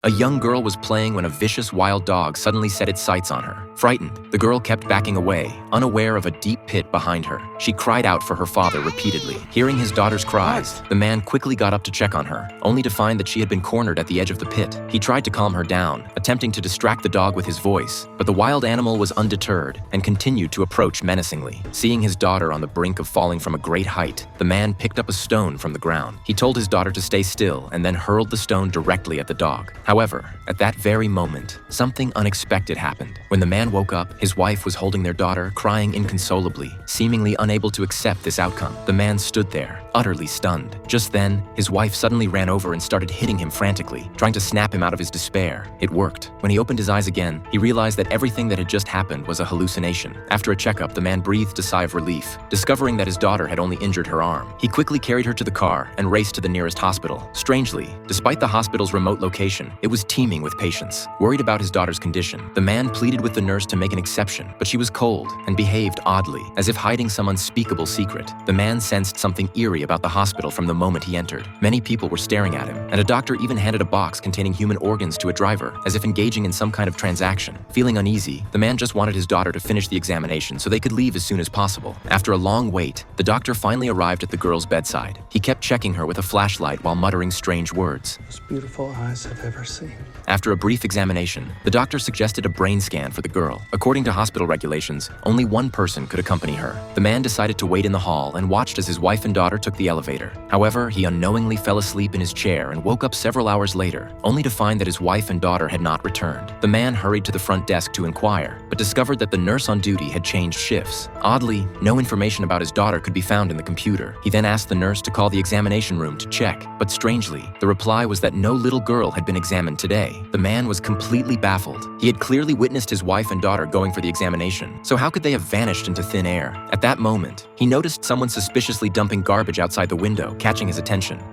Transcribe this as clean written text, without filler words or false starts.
A young girl was playing when a vicious wild dog suddenly set its sights on her. Frightened, the girl kept backing away, unaware of a deep pit behind her. She cried out for her father repeatedly. Hearing his daughter's cries, the man quickly got up to check on her, only to find that she had been cornered at the edge of the pit. He tried to calm her down, attempting to distract the dog with his voice, but the wild animal was undeterred and continued to approach menacingly. Seeing his daughter on the brink of falling from a great height, the man picked up a stone from the ground. He told his daughter to stay still and then hurled the stone directly at the dog. However, at that very moment, something unexpected happened. When the man woke up, his wife was holding their daughter, crying inconsolably, seemingly unable to accept this outcome. The man stood there, utterly stunned. Just then, his wife suddenly ran over and started hitting him frantically, trying to snap him out of his despair. It worked. When he opened his eyes again, he realized that everything that had just happened was a hallucination. After a checkup, the man breathed a sigh of relief, discovering that his daughter had only injured her arm. He quickly carried her to the car and raced to the nearest hospital. Strangely, despite the hospital's remote location, it was teeming with patients. Worried about his daughter's condition, the man pleaded with the nurse to make an exception, but she was cold and behaved oddly, as if hiding some unspeakable secret. The man sensed something eerie about the hospital from the moment he entered. Many people were staring at him, and a doctor even handed a box containing human organs to a driver, as if engaging in some kind of transaction. Feeling uneasy, the man just wanted his daughter to finish the examination so they could leave as soon as possible. After a long wait, the doctor finally arrived at the girl's bedside. He kept checking her with a flashlight while muttering strange words. Most beautiful eyes I've ever seen. After a brief examination, the doctor suggested a brain scan for the girl. According to hospital regulations, only one person could accompany her. The man decided to wait in the hall and watched as his wife and daughter took the elevator. However, he unknowingly fell asleep in his chair and woke up several hours later, only to find that his wife and daughter had not returned. The man hurried to the front desk to inquire, but discovered that the nurse on duty had changed shifts. Oddly, no information about his daughter could be found in the computer. He then asked the nurse to call the examination room to check, but strangely, the reply was that no little girl had been examined today. The man was completely baffled. He had clearly witnessed his wife and daughter going for the examination, so how could they have vanished into thin air? At that moment, he noticed someone suspiciously dumping garbage outside the window, catching his attention.